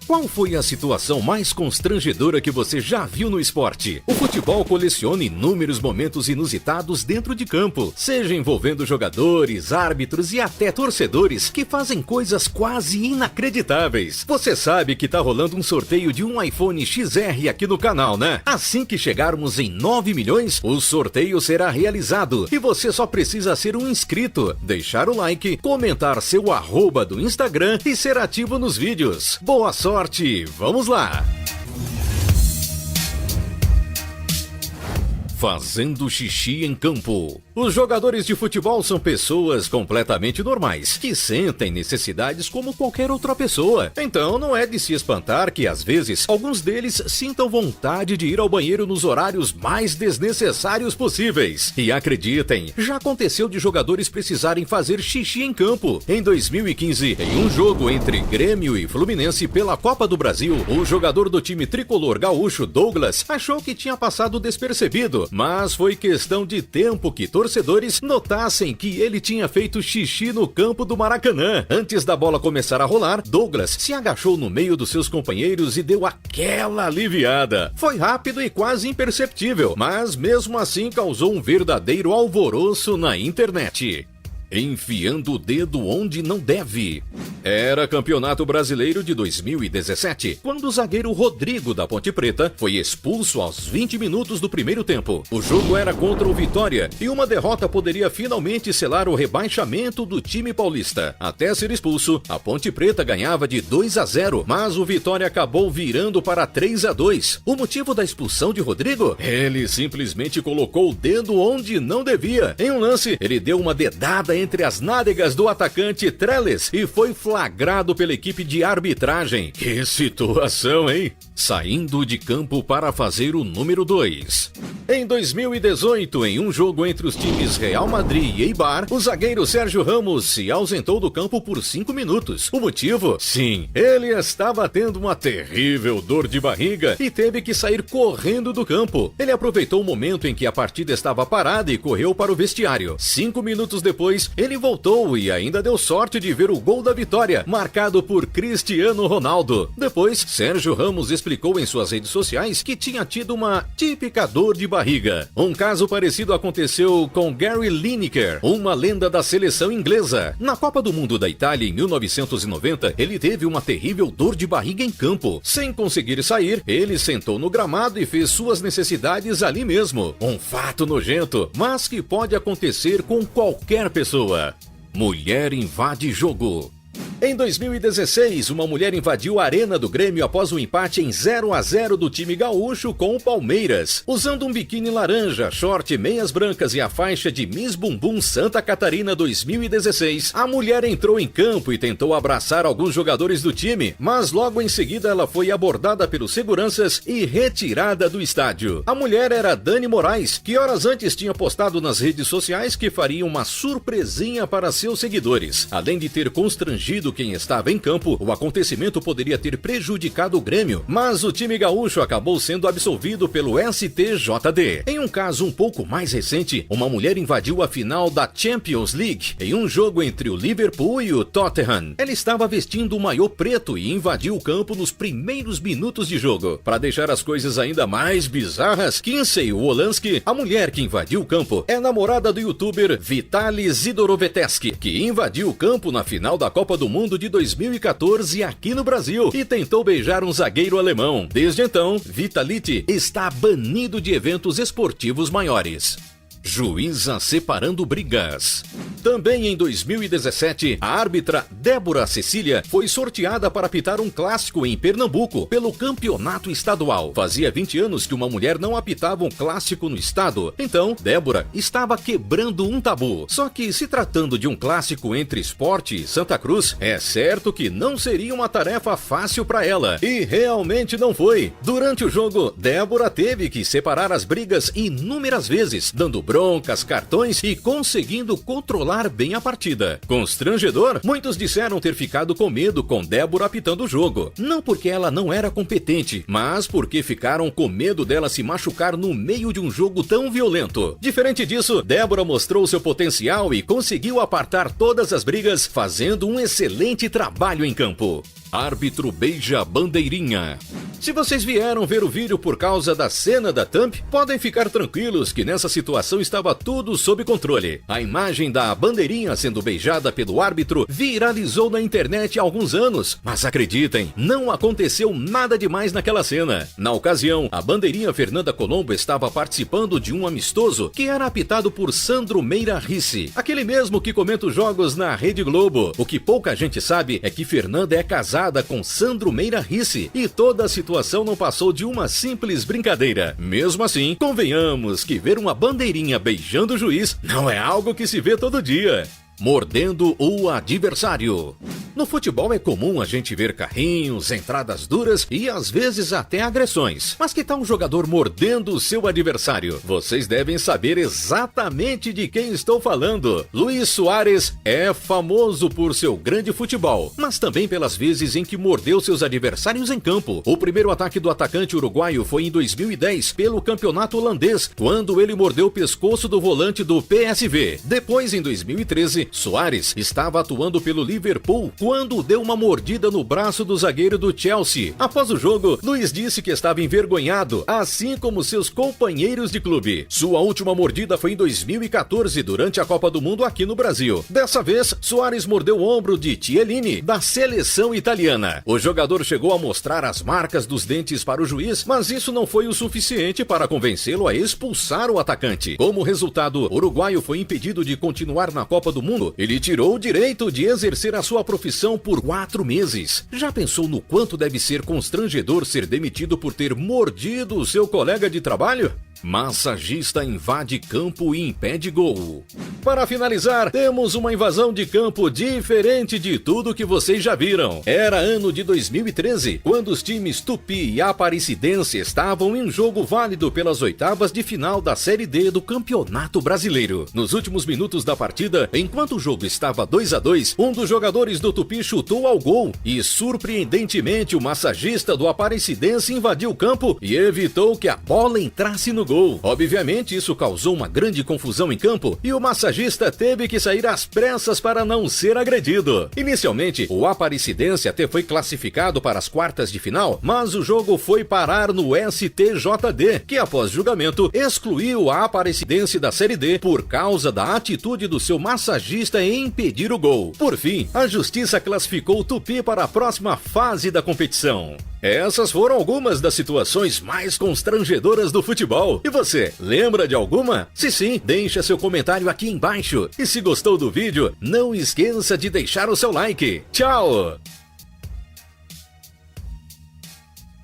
Qual foi a situação mais constrangedora que você já viu no esporte? O futebol coleciona inúmeros momentos inusitados dentro de campo, seja envolvendo jogadores, árbitros e até torcedores que fazem coisas quase inacreditáveis. Você sabe que tá rolando um sorteio de um iPhone XR aqui no canal, né? Assim que chegarmos em 9 milhões, o sorteio será realizado e você só precisa ser um inscrito, deixar o like, comentar seu arroba do Instagram e ser ativo nos vídeos. Boa sorte! Vamos lá! Fazendo xixi em campo. Os jogadores de futebol são pessoas completamente normais, que sentem necessidades como qualquer outra pessoa. Então não é de se espantar que às vezes alguns deles sintam vontade de ir ao banheiro nos horários mais desnecessários possíveis. E acreditem, já aconteceu de jogadores precisarem fazer xixi em campo. Em 2015, em um jogo entre Grêmio e Fluminense pela Copa do Brasil, o jogador do time tricolor gaúcho, Douglas, achou que tinha passado despercebido, mas foi questão de tempo que torcedores notassem que ele tinha feito xixi no campo do Maracanã. Antes da bola começar a rolar, Douglas se agachou no meio dos seus companheiros e deu aquela aliviada. Foi rápido e quase imperceptível, mas mesmo assim causou um verdadeiro alvoroço na internet. Enfiando o dedo onde não deve. Era Campeonato Brasileiro de 2017, quando o zagueiro Rodrigo da Ponte Preta foi expulso aos 20 minutos do primeiro tempo. O jogo era contra o Vitória e uma derrota poderia finalmente selar o rebaixamento do time paulista. Até ser expulso, a Ponte Preta ganhava de 2-0, mas o Vitória acabou virando para 3-2. O motivo da expulsão de Rodrigo? Ele simplesmente colocou o dedo onde não devia. Em um lance, ele deu uma dedada entre as nádegas do atacante Trellis e foi flagrado pela equipe de arbitragem. Que situação, hein? Saindo de campo para fazer o número 2. Em 2018, em um jogo entre os times Real Madrid e Eibar, o zagueiro Sérgio Ramos se ausentou do campo por 5 minutos. O motivo? Sim, ele estava tendo uma terrível dor de barriga e teve que sair correndo do campo. Ele aproveitou o momento em que a partida estava parada e correu para o vestiário. 5 minutos depois, ele voltou e ainda deu sorte de ver o gol da vitória, marcado por Cristiano Ronaldo. Depois, Sérgio Ramos explicou em suas redes sociais que tinha tido uma típica dor de barriga. Um caso parecido aconteceu com Gary Lineker, uma lenda da seleção inglesa. Na Copa do Mundo da Itália em 1990, ele teve uma terrível dor de barriga em campo. Sem conseguir sair, ele sentou no gramado e fez suas necessidades ali mesmo. Um fato nojento, mas que pode acontecer com qualquer pessoa. Mulher invade jogo. Em 2016, uma mulher invadiu a arena do Grêmio após um empate em 0-0 do time gaúcho com o Palmeiras. Usando um biquíni laranja, short, meias brancas e a faixa de Miss Bumbum Santa Catarina 2016, a mulher entrou em campo e tentou abraçar alguns jogadores do time, mas logo em seguida ela foi abordada pelos seguranças e retirada do estádio. A mulher era Dani Moraes, que horas antes tinha postado nas redes sociais que faria uma surpresinha para seus seguidores. Além de ter constrangido quem estava em campo, o acontecimento poderia ter prejudicado o Grêmio, mas o time gaúcho acabou sendo absolvido pelo STJD. Em um caso um pouco mais recente, uma mulher invadiu a final da Champions League em um jogo entre o Liverpool e o Tottenham. Ela estava vestindo um maiô preto e invadiu o campo nos primeiros minutos de jogo. Para deixar as coisas ainda mais bizarras, Kinsey Wolanski, a mulher que invadiu o campo, é namorada do youtuber Vitaly Zidoroveteski, que invadiu o campo na final da Copa do Mundo de 2014 aqui no Brasil e tentou beijar um zagueiro alemão. Desde então, Vitality está banido de eventos esportivos maiores. Juíza separando brigas. Também em 2017, a árbitra Débora Cecília foi sorteada para apitar um clássico em Pernambuco pelo campeonato estadual. Fazia 20 anos que uma mulher não apitava um clássico no estado, então Débora estava quebrando um tabu. Só que se tratando de um clássico entre Sport e Santa Cruz, é certo que não seria uma tarefa fácil para ela. E realmente não foi. Durante o jogo, Débora teve que separar as brigas inúmeras vezes, dando bronca broncas, cartões e conseguindo controlar bem a partida. Constrangedor, muitos disseram ter ficado com medo com Débora apitando o jogo. Não porque ela não era competente, mas porque ficaram com medo dela se machucar no meio de um jogo tão violento. Diferente disso, Débora mostrou seu potencial e conseguiu apartar todas as brigas, fazendo um excelente trabalho em campo. Árbitro beija a bandeirinha. Se vocês vieram ver o vídeo por causa da cena da thumb, podem ficar tranquilos que nessa situação estava tudo sob controle. A imagem da bandeirinha sendo beijada pelo árbitro viralizou na internet há alguns anos, mas acreditem, não aconteceu nada demais naquela cena. Na ocasião, a bandeirinha Fernanda Colombo estava participando de um amistoso que era apitado por Sandro Meira Risse, aquele mesmo que comenta os jogos na Rede Globo. O que pouca gente sabe é que Fernanda é casada com Sandro Meira Risse e toda a situação não passou de uma simples brincadeira. Mesmo assim, convenhamos que ver uma bandeirinha beijando o juiz não é algo que se vê todo dia. Mordendo o adversário. No futebol é comum a gente ver carrinhos, entradas duras e às vezes até agressões. Mas que tal um jogador mordendo o seu adversário? Vocês devem saber exatamente de quem estou falando. Luis Suárez é famoso por seu grande futebol, mas também pelas vezes em que mordeu seus adversários em campo. O primeiro ataque do atacante uruguaio foi em 2010, pelo campeonato holandês, quando ele mordeu o pescoço do volante do PSV. Depois, em 2013, Suárez estava atuando pelo Liverpool quando deu uma mordida no braço do zagueiro do Chelsea. Após o jogo, Luis disse que estava envergonhado, assim como seus companheiros de clube. Sua última mordida foi em 2014, durante a Copa do Mundo aqui no Brasil. Dessa vez, Suárez mordeu o ombro de Chiellini, da seleção italiana. O jogador chegou a mostrar as marcas dos dentes para o juiz, mas isso não foi o suficiente para convencê-lo a expulsar o atacante. Como resultado, o uruguaio foi impedido de continuar na Copa do Mundo. Ele tirou o direito de exercer a sua profissão por 4 meses. Já pensou no quanto deve ser constrangedor ser demitido por ter mordido o seu colega de trabalho? Massagista invade campo e impede gol. Para finalizar, temos uma invasão de campo diferente de tudo que vocês já viram. Era ano de 2013, quando os times Tupi e Aparecidense estavam em jogo válido pelas oitavas de final da Série D do Campeonato Brasileiro. Nos últimos minutos da partida, enquanto o jogo estava 2-2, um dos jogadores do Tupi chutou ao gol e, surpreendentemente, o massagista do Aparecidense invadiu o campo e evitou que a bola entrasse no gol. Obviamente, isso causou uma grande confusão em campo e o massagista teve que sair às pressas para não ser agredido. Inicialmente, o Aparecidense até foi classificado para as quartas de final, mas o jogo foi parar no STJD, que após julgamento excluiu a Aparecidense da Série D por causa da atitude do seu massagista em impedir o gol. Por fim, a justiça classificou o Tupi para a próxima fase da competição. Essas foram algumas das situações mais constrangedoras do futebol. E você, lembra de alguma? Se sim, deixa seu comentário aqui embaixo. E se gostou do vídeo, não esqueça de deixar o seu like. Tchau!